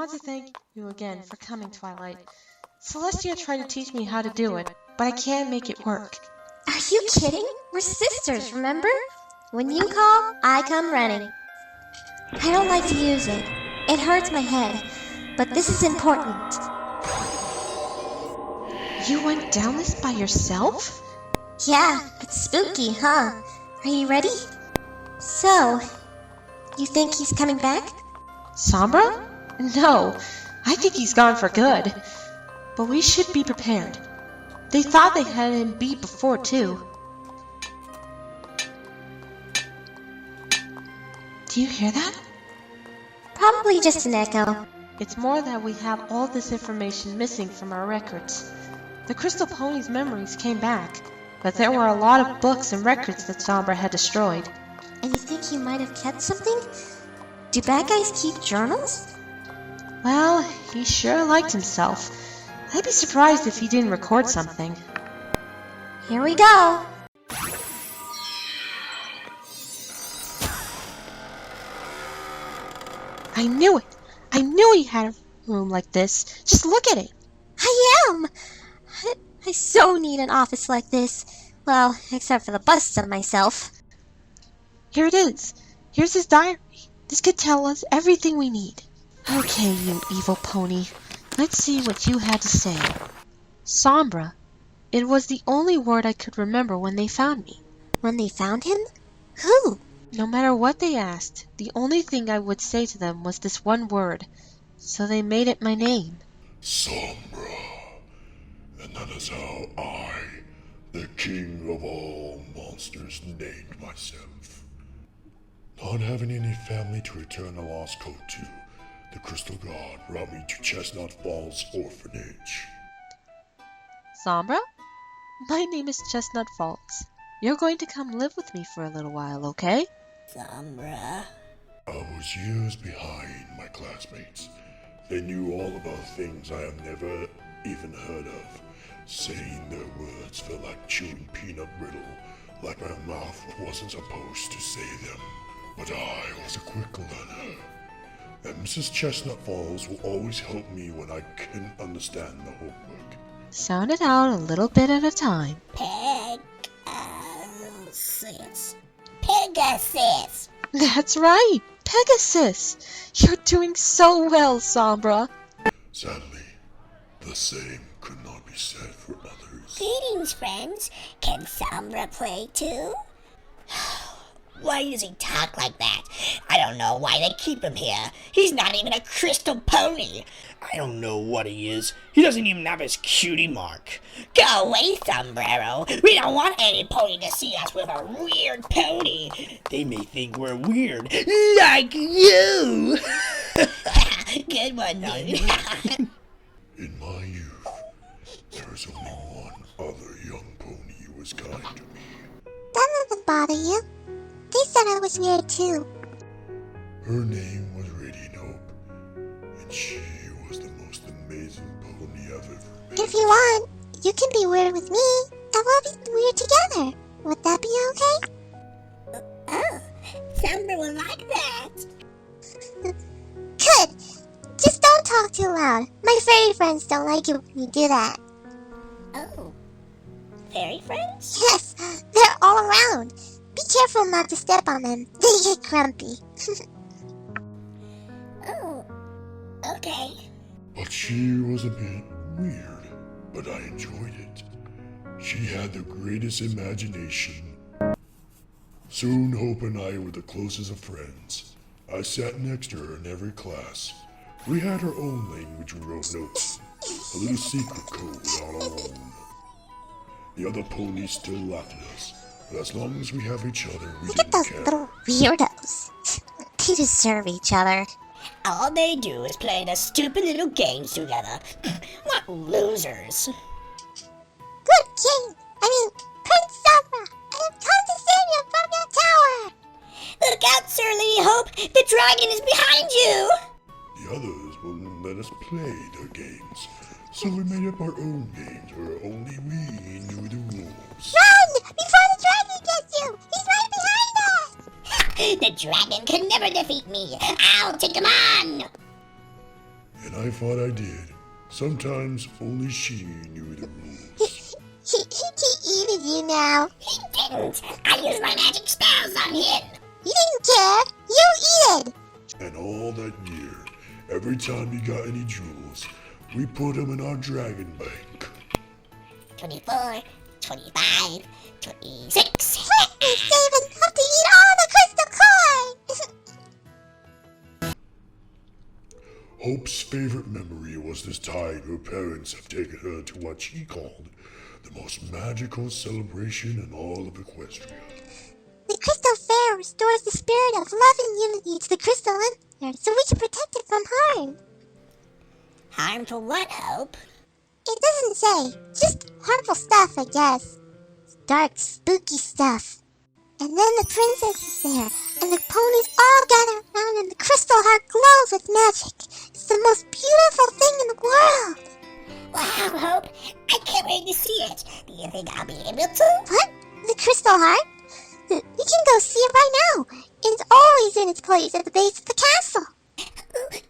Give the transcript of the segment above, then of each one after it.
want to thank you again for coming, Twilight. Celestia tried to teach me how to do it, but I can't make it work. Are you kidding? We're sisters, remember? When you call, I come running. I don't like to use it. It hurts my head. But this is important. You went down this by yourself? Yeah, it's spooky, huh? Are you ready? So, you think he's coming back? Sombra? No, I think he's gone for good. But we should be prepared. They thought they had him beat before, too. Do you hear that? Probably just an echo. It's more that we have all this information missing from our records. The Crystal Pony's memories came back, but there were a lot of books and records that Sombra had destroyed. And you think he might have kept something? Do bad guys keep journals? Well, he sure liked himself. I'd be surprised if he didn't record something. Here we go! I knew it! I knew he had a room like this. Just look at it! I am! I so need an office like this. Well, except for the busts of myself. Here it is. Here's his diary. This could tell us everything we need. Okay, you evil pony. Let's see what you had to say. Sombra. It was the only word I could remember when they found me. When they found him? Who? No matter what they asked, the only thing I would say to them was this one word. So they made it my name. Sombra. And that is how I, the king of all monsters, named myself. Not having any family to return the lost coat to, the Crystal God brought me to Chestnut Falls Orphanage. Sombra? My name is Chestnut Falls. You're going to come live with me for a little while, okay? Sombra. I was years behind my classmates. They knew all about things I have never even heard of. Saying their words felt like chewing peanut brittle, like my mouth wasn't supposed to say them. But I was a quick learner. And Mrs. Chestnut Falls will always help me when I couldn't understand the homework. Sound it out a little bit at a time. Pegasus. Pegasus. That's right! Pegasus! You're doing so well, Sombra. Sadly, the same could not be said for others. Greetings, friends. Can Sombra play too? Why does he talk like that? I don't know why they keep him here. He's not even a crystal pony. I don't know what he is. He doesn't even have his cutie mark. Go away, Sombrero. We don't want any pony to see us with a weird pony. They may think we're weird. Like you! Good one, dude. In my youth, there was only one other young pony who was kind to me. That doesn't bother you. They said I was weird too. Her name was Radiant Hope, and she was the most amazing pony I've ever met. If you want, you can be weird with me, and we'll be weird together. Would that be okay? Oh, Sombra will like that. Good. Just don't talk too loud. My fairy friends don't like it when you do that. Oh, fairy friends? Yes, they're all around. Be careful not to step on them. They get grumpy. Oh, okay. But she was a bit weird, but I enjoyed it. She had the greatest imagination. Soon Hope and I were the closest of friends. I sat next to her in every class. We had our own language we wrote notes in, a little secret code on our own. The other ponies still laughed at us, but as long as we have each other, we Look at didn't those care. little weirdos. They deserve each other. All they do is play the stupid little games together. What losers. Good king! Prince Sombra! I have come to save you from your tower! Look out, Sir Lady Hope! The dragon is behind you! The others wouldn't let us play their games, so we made up our own games where only we knew the rules. Run! Before the dragon gets you! He's right behind us! The dragon can never defeat me! I'll take him on! I thought I did. Sometimes only she knew the rules. He eated you now. He didn't. I used my magic spells on him. He didn't care. You eat it. And all that year, every time he got any jewels, we put them in our dragon bank. 24, 25, 26. Let me save enough to eat all the crystal coins. Hope's favorite memory was this time her parents have taken her to what she called the most magical celebration in all of Equestria. The Crystal Fair restores the spirit of love and unity to the Crystal Empire so we can protect it from harm. Harm to what, Hope? It doesn't say. Just harmful stuff, I guess. Dark, spooky stuff. And then the princess is there, and the ponies all gather around, and the crystal heart glows with magic. It's the most beautiful thing in the world. Wow, Hope. I can't wait to see it. Do you think I'll be able to? What? The crystal heart? We can go see it right now. It's always in its place at the base of the castle.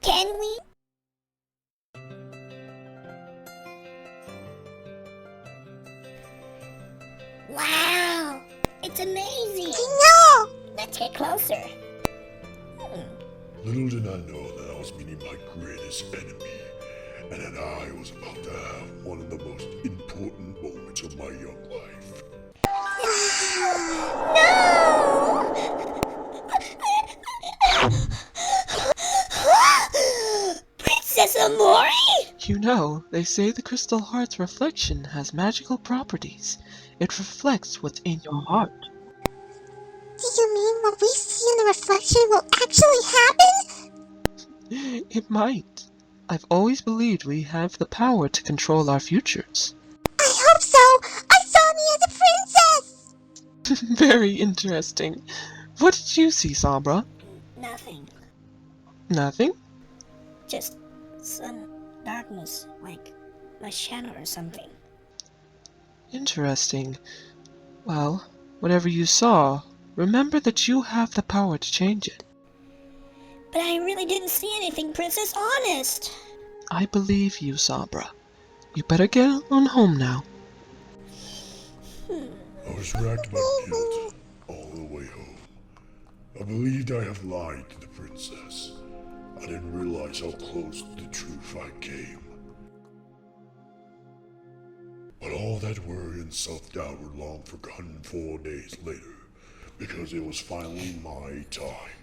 Can we? Wow, it's amazing. I know. Let's get closer. Little did I know that I was meeting my greatest enemy, and that I was about to have one of the most important moments of my young life. Princess Amori? You know, they say the crystal heart's reflection has magical properties. It reflects what's in your heart. Do you mean what we see in the reflection will actually happen? It might. I've always believed we have the power to control our futures. I hope so. I saw me as a princess. Very interesting. What did you see, Sombra? Nothing. Nothing? Just some darkness, like a shadow or something. Interesting. Well, whatever you saw, remember that you have the power to change it. But I really didn't see anything, Princess, honest. I believe you, Sombra. You better get on home now. I was racked by guilt all the way home. I believed I have lied to the princess. I didn't realize how close to the truth I came. But all that worry and self-doubt were long forgotten 4 days later, because it was finally my time.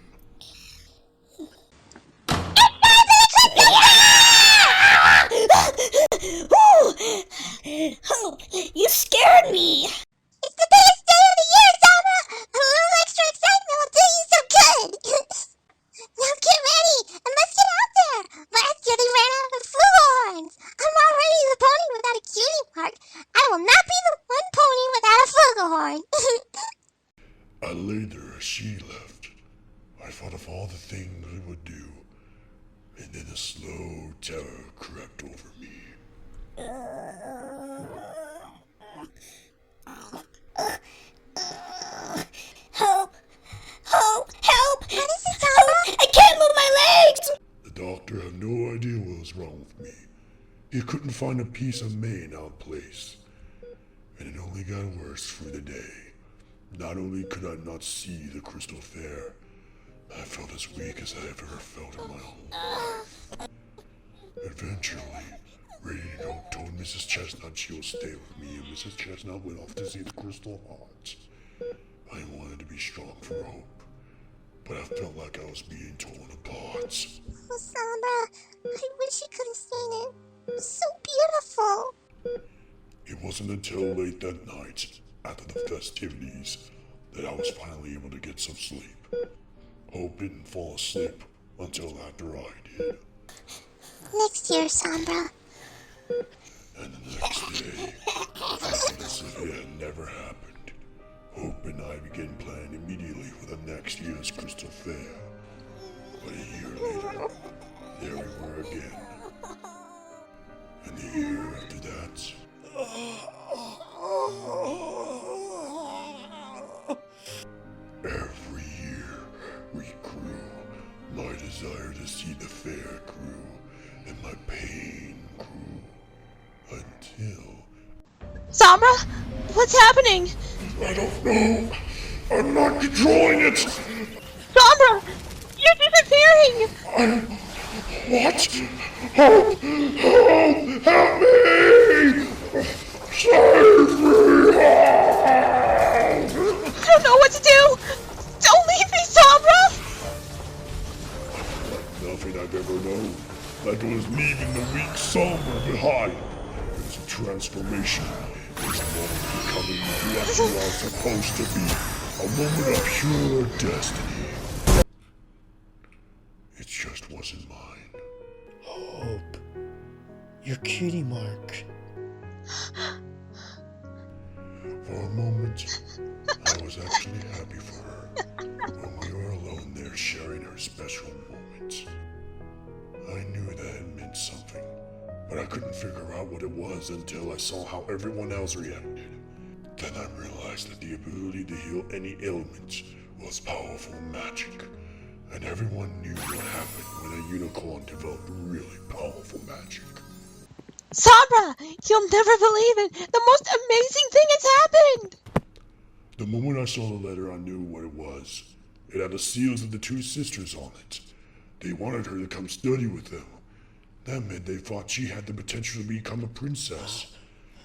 Hope, you scared me. It's the biggest day of the year, Sombra. A little extra excitement will do you so good. Now get ready and let's get out there. Last year they ran out of flugelhorns. I'm already the pony without a cutie mark. I will not be the one pony without a flugelhorn. I lay there as she left. I thought of all the things we would do, and then a slow terror crept over me. Help! Help! Help! What is it, Sombra? I can't move my legs! The doctor had no idea what was wrong with me. He couldn't find a piece of mane out of place. And it only got worse through the day. Not only could I not see the crystal fair, I felt as weak as I ever felt in my whole life. Eventually, Radio told Mrs. Chestnut she would stay with me, and Mrs. Chestnut went off to see the crystal hearts. I wanted to be strong for Hope, but I felt like I was being torn apart. Oh, Sombra, I wish you could have seen it. It was so beautiful. It wasn't until late that night, after the festivities, that I was finally able to get some sleep. Hope didn't fall asleep until after I did. Next year, Sombra. And the next day, felt as if it had never happened. Hope and I began planning immediately for the next year's Crystal Fair. But a year later, there we were again. And the year after that. Every year we grew. My desire to see the fair grew. and my pain grew until... Sombra, what's happening? I don't know. I'm not controlling it. Sombra, you're disappearing. What? Help! Help! Help me! Save me! I don't know what to do. Don't leave me, Sombra. Nothing I've ever known. Like I was leaving the weak Sombra behind. It was a transformation. It was a moment becoming what you are supposed to be. A moment of pure destiny. It just wasn't mine. Hope. Your cutie mark. For a moment, I was actually happy for her. When we were alone there sharing her special moments. I knew that it meant something, but I couldn't figure out what it was until I saw how everyone else reacted. Then I realized that the ability to heal any ailment was powerful magic, and everyone knew what happened when a unicorn developed really powerful magic. Sombra, you'll never believe it. The most amazing thing has happened. The moment I saw the letter, I knew what it was. It had the seals of the two sisters on it. They wanted her to come study with them. That meant they thought she had the potential to become a princess.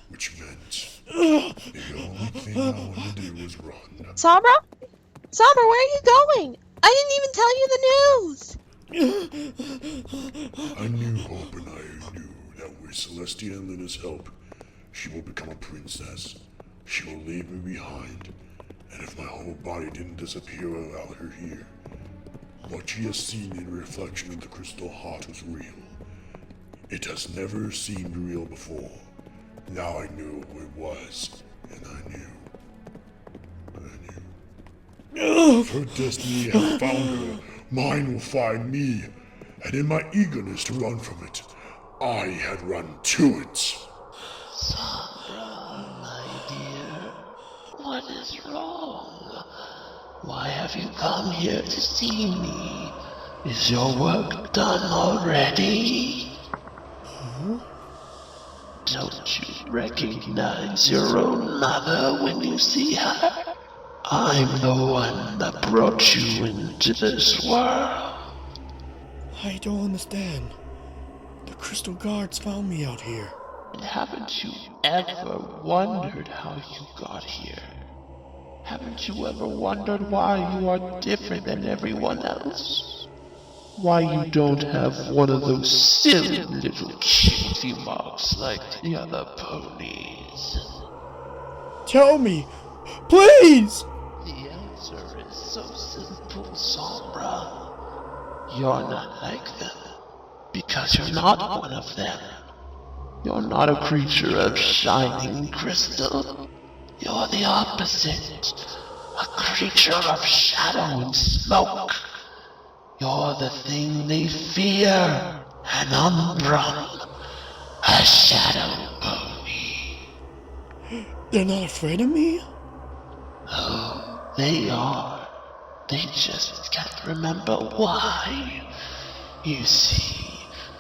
Which meant the only thing I wanted to do was run. Sombra? Sombra, where are you going? I didn't even tell you the news. I knew Hope and I knew that with Celestia and Lena's help, she will become a princess. She will leave me behind. And if my whole body didn't disappear without her here, what she has seen in reflection of the crystal heart was real. It has never seemed real before. Now I knew what it was, and I knew. If her destiny had found her, mine will find me. And in my eagerness to run from it, I had run to it. Sombra, my dear, what is wrong? Why have you come here to see me? Is your work done already? Don't you recognize your own mother when you see her? I'm the one that brought you into this world. I don't understand. The Crystal Guards found me out here. Haven't you ever wondered how you got here? Haven't you ever wondered why you are different than everyone else? Why you don't have one of those silly little cutie marks like the other ponies? Tell me, please! The answer is so simple, Sombra. You're not like them, because you're not one of them. You're not a creature of shining crystal. You're the opposite, a creature of shadow and smoke. You're the thing they fear, an umbrum, a shadow pony. They're not afraid of me? Oh, they are. They just can't remember why. You see,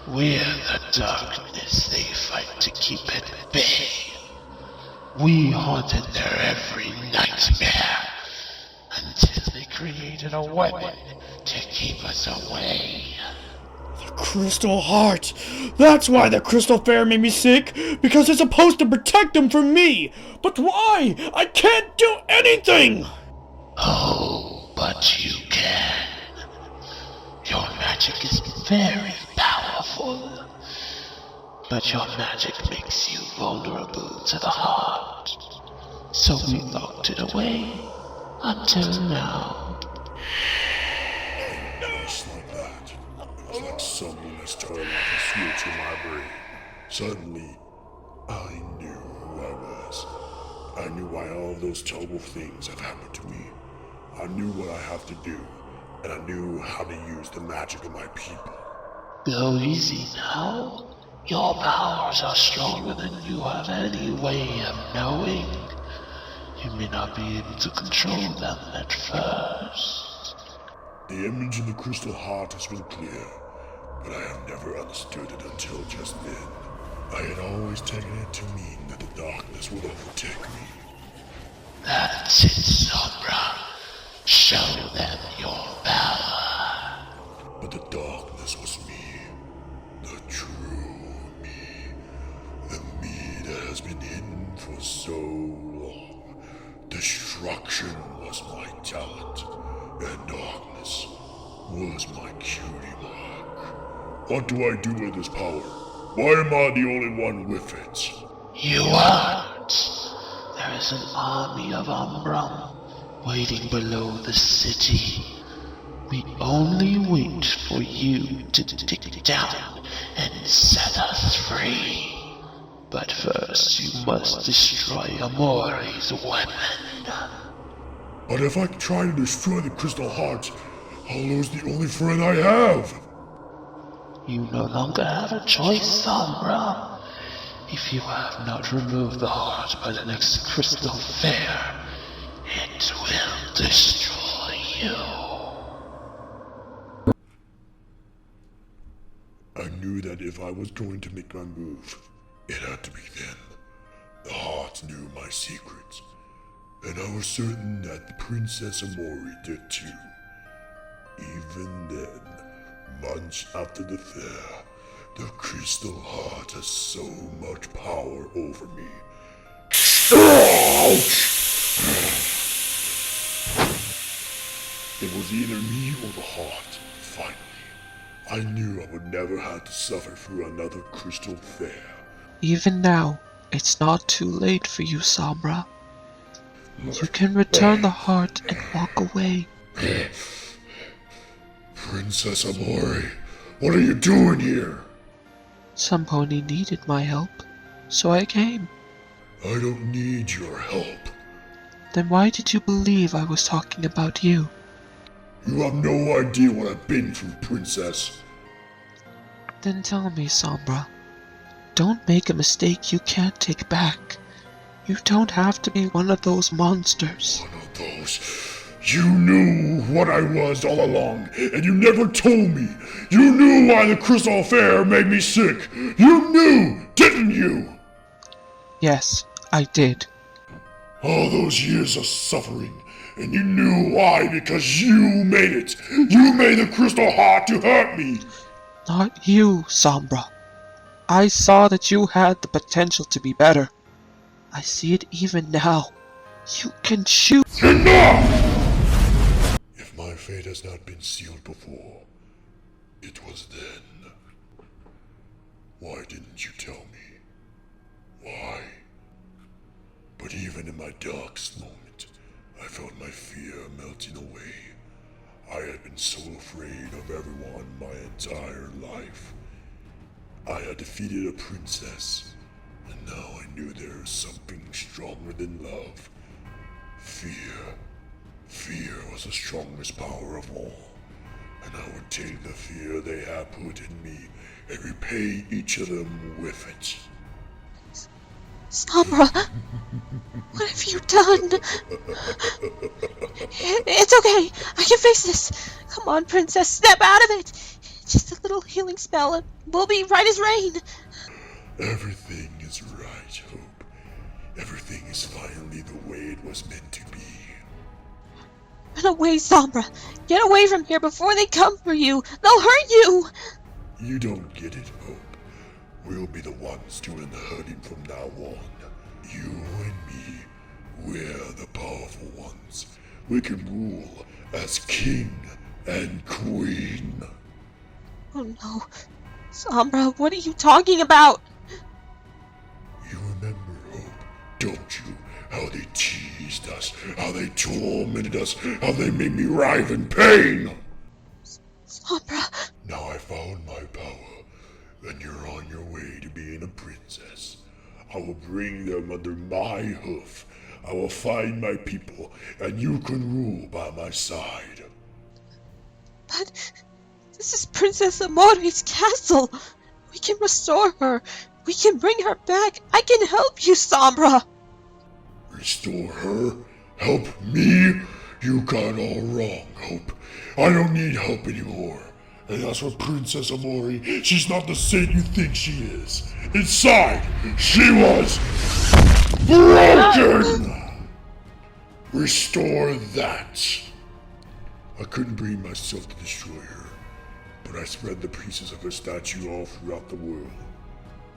we're the darkness they fight to keep at bay. We haunted their every nightmare until they created a weapon to keep us away. The Crystal Heart! That's why the Crystal Fair made me sick! Because it's supposed to protect them from me! But why? I can't do anything! Oh, but you can. Your magic is very powerful. But your magic makes you vulnerable to the heart. So we locked it away until now. Just like that. It was like someone has turned off a switch in my brain. Suddenly, I knew who I was. I knew why all of those terrible things have happened to me. I knew what I have to do, and I knew how to use the magic of my people. Go easy now. Your powers are stronger than you have any way of knowing. You may not be able to control them at first. The image in the crystal heart has been clear. but I have never understood it until just then. I had always taken it to mean that the darkness would overtake me. That's it, Sombra. Show them your power. But the darkness was me. The true me. The me that has been hidden for so long. Destruction was my talent, and darkness was my cutie mark. What do I do with this power? Why am I the only one with it? You aren't. There is an army of Umbrum waiting below the city. We only wait for you to dig down and set us free. But first you must destroy Amore's weapon. But if I try to destroy the Crystal Heart, I'll lose the only friend I have. You no longer have a choice, Sombra. If you have not removed the heart by the next Crystal Fair, it will destroy you. I knew that if I was going to make my move, it had to be then. The heart knew my secrets, and I was certain that the Princess Amori did too. Even then, months after the fair, the Crystal Heart has so much power over me. It was either me or the heart, finally. I knew I would never have to suffer through another Crystal Fair. Even now, it's not too late for you, Sombra. You can return the heart and walk away. Princess Amori, what are you doing here? Some pony needed my help, so I came. I don't need your help. Then why did you believe I was talking about you? You have no idea what I've been through, Princess. Then tell me, Sombra. Don't make a mistake you can't take back. You don't have to be one of those monsters. One of those. You knew what I was all along, and you never told me. You knew why the Crystal Fair made me sick. You knew, didn't you? Yes, I did. All those years of suffering, and you knew why because you made it. You made the Crystal Heart to hurt me. Not you, Sombra. I saw that you had the potential to be better. I see it even now. You can shoot. Enough! If my fate has not been sealed before, it was then. Why didn't you tell me? Why? But even in my darkest moment, I felt my fear melting away. I had been so afraid of everyone my entire life. I had defeated a princess, and now I knew there was something stronger than love. Fear. Fear was the strongest power of all, and I would take the fear they had put in me and repay each of them with it. Sombra, what have you done? It's okay. I can fix this. Come on, Princess, snap out of it. Just a little healing spell and we'll be right as rain. Everything is right, Hope. Everything is finally the way it was meant to be. Run away, Sombra. Get away from here before they come for you. They'll hurt you. You don't get it, Hope. We'll be the ones doing the hurting from now on. You and me, we're the powerful ones. We can rule as king and queen. Oh no. Sombra, what are you talking about? You remember, Hope, don't you? How they teased us, how they tormented us, how they made me writhe in pain. Sombra. Now I found my power, and you're on your way to being a princess. I will bring them under my hoof. I will find my people, and you can rule by my side. But this is Princess Amori's castle. We can restore her. We can bring her back. I can help you, Sombra. Restore her? Help me? You got all wrong, Hope. I don't need help anymore. And as for Princess Amori, she's not the saint you think she is. Inside, she was broken! Restore that. I couldn't bring myself to destroy her, but I spread the pieces of her statue all throughout the world.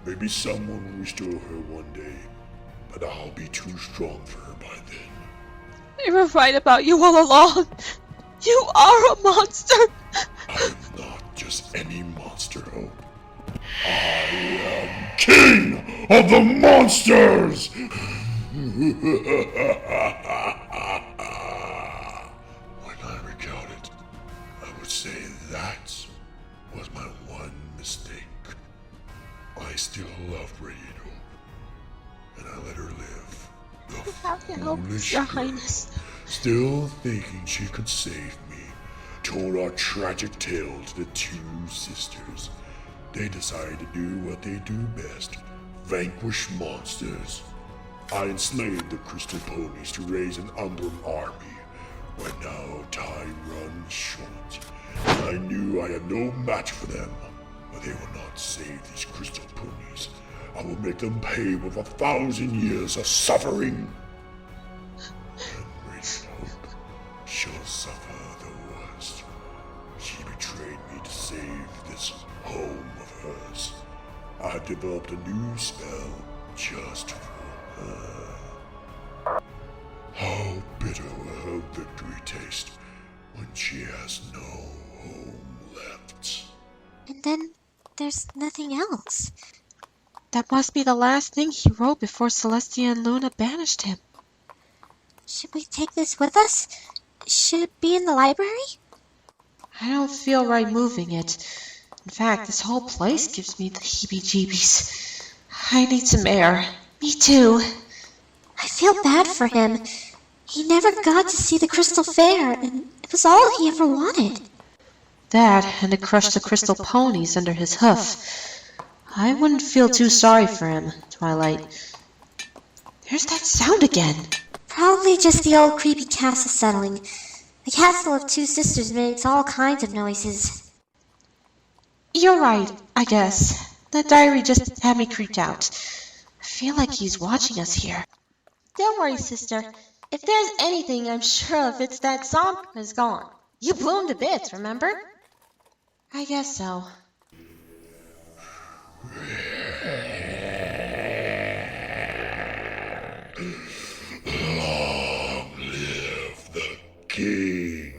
Maybe someone will restore her one day, but I'll be too strong for her by then. They were right about you all along. You are a monster. I'm not just any monster, Hope. I am king of the monsters! When I recount it, I would say that was my one mistake. I still loved Radiant Hope, and I let her live. The Have to help us, foolish Your girl, Highness. still thinking she could save me, told our tragic tale to the two sisters. They decided to do what they do best, vanquish monsters. I enslaved the crystal ponies to raise an Umbran army, but now time runs short. I knew I had no match for them, but they will not save these crystal ponies. I will make them pay with 1,000 years of suffering. And Radiant Hope shall suffer the worst. She betrayed me to save this home of hers. I've developed a new spell just for her. How bitter will her victory taste when she has no home left. And then there's nothing else. That must be the last thing he wrote before Celestia and Luna banished him. Should we take this with us? Should it be in the library? I don't feel right moving it. In fact, this whole place gives me the heebie-jeebies. I need some air. Me too. I feel bad for him. He never got to see the Crystal Fair, and it was all he ever wanted. That and to crush the crystal ponies under his hoof. I wouldn't feel too sorry for him, Twilight. There's that sound again. Probably just the old creepy castle settling. The castle of two sisters makes all kinds of noises. You're right, I guess. The diary just had me creeped out. I feel like he's watching us here. Don't worry, sister. If there's anything I'm sure of, it's that Sombra is gone. You blew him to bits, remember? I guess so. Long live the king.